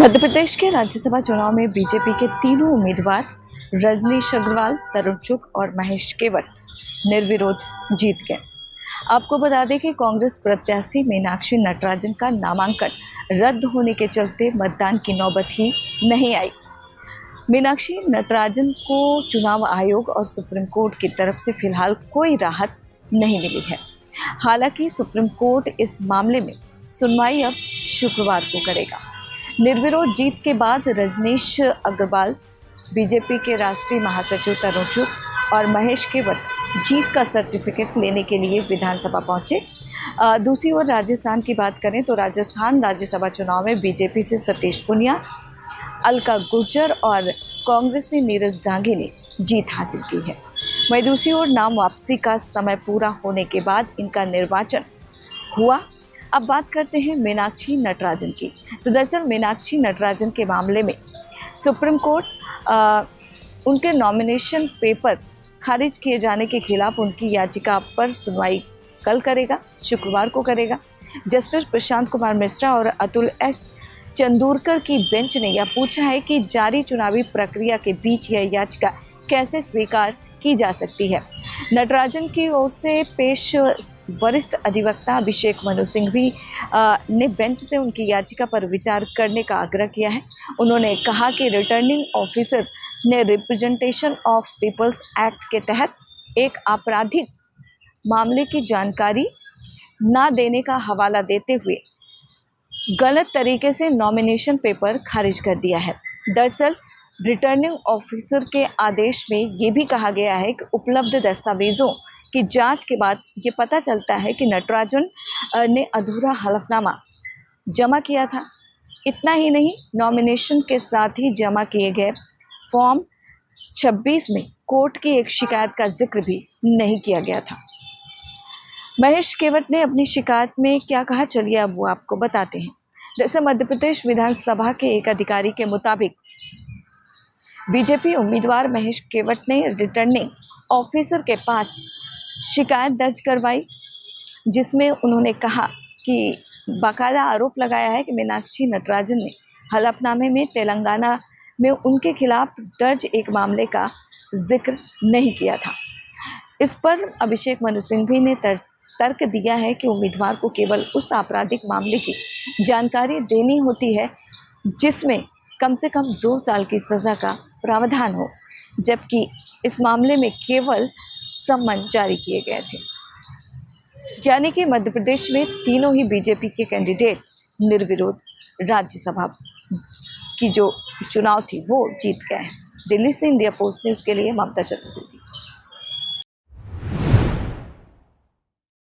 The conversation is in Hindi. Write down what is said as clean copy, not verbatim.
मध्य प्रदेश के राज्यसभा चुनाव में बीजेपी के तीनों उम्मीदवार रजनीश अग्रवाल, तरुण चुग और महेश केवट निर्विरोध जीत गए। आपको बता दें कि कांग्रेस प्रत्याशी मीनाक्षी नटराजन का नामांकन रद्द होने के चलते मतदान की नौबत ही नहीं आई। मीनाक्षी नटराजन को चुनाव आयोग और सुप्रीम कोर्ट की तरफ से फिलहाल कोई राहत नहीं मिली है। हालांकि सुप्रीम कोर्ट इस मामले में सुनवाई अब शुक्रवार को करेगा। निर्विरोध जीत के बाद रजनीश अग्रवाल, बीजेपी के राष्ट्रीय महासचिव तरुण चुग और महेश केवट जीत का सर्टिफिकेट लेने के लिए विधानसभा पहुंचे। दूसरी ओर राजस्थान की बात करें तो राजस्थान राज्यसभा चुनाव में बीजेपी से सतीश पुनिया, अलका गुर्जर और कांग्रेस से नीरज डांगे ने जीत हासिल की है। वहीं दूसरी ओर नाम वापसी का समय पूरा होने के बाद इनका निर्वाचन हुआ। अब बात करते हैं मीनाक्षी नटराजन की। तो दरअसल मीनाक्षी नटराजन के मामले में सुप्रीम कोर्ट उनके नॉमिनेशन पेपर खारिज किए जाने के खिलाफ उनकी याचिका पर सुनवाई कल करेगा, शुक्रवार को करेगा। जस्टिस प्रशांत कुमार मिश्रा और अतुल एस चंदूरकर की बेंच ने यह पूछा है कि जारी चुनावी प्रक्रिया के बीच यह याचिका कैसे स्वीकार की जा सकती है। नटराजन की ओर से पेश वरिष्ठ अधिवक्ता अभिषेक मनु सिंघवी ने बेंच से उनकी याचिका पर विचार करने का आग्रह किया है। उन्होंने कहा कि रिटर्निंग ऑफिसर ने रिप्रेजेंटेशन ऑफ पीपल्स एक्ट के तहत एक आपराधिक मामले की जानकारी न देने का हवाला देते हुए गलत तरीके से नॉमिनेशन पेपर खारिज कर दिया है। दरअसल रिटर्निंग ऑफिसर के आदेश में ये भी कहा गया है कि उपलब्ध दस्तावेजों की जांच के बाद ये पता चलता है कि नटराजन ने अधूरा हलफनामा जमा किया था। इतना ही नहीं, नॉमिनेशन के साथ ही जमा किए गए फॉर्म 26 में कोर्ट की एक शिकायत का जिक्र भी नहीं किया गया था। महेश केवट ने अपनी शिकायत में क्या कहा, चलिए अब वो आपको बताते हैं। जैसे मध्य प्रदेश विधानसभा के एक अधिकारी के मुताबिक बीजेपी उम्मीदवार महेश केवट ने रिटर्निंग ऑफिसर के पास शिकायत दर्ज करवाई, जिसमें उन्होंने कहा कि बाकायदा आरोप लगाया है कि मीनाक्षी नटराजन ने हलफनामे में तेलंगाना में उनके खिलाफ दर्ज एक मामले का जिक्र नहीं किया था। इस पर अभिषेक मनु सिंघवी ने तर्क दिया है कि उम्मीदवार को केवल उस आपराधिक मामले की जानकारी देनी होती है जिसमें कम से कम 2 साल की सज़ा का प्रावधान हो, जबकि इस मामले में केवल सम्मन जारी किए गए थे। यानी कि मध्य प्रदेश में तीनों ही बीजेपी के कैंडिडेट निर्विरोध राज्यसभा की जो चुनाव थी वो जीत गए हैं। दिल्ली से इंडिया पोस्ट न्यूज़ के लिए ममता चतुर्वेदी।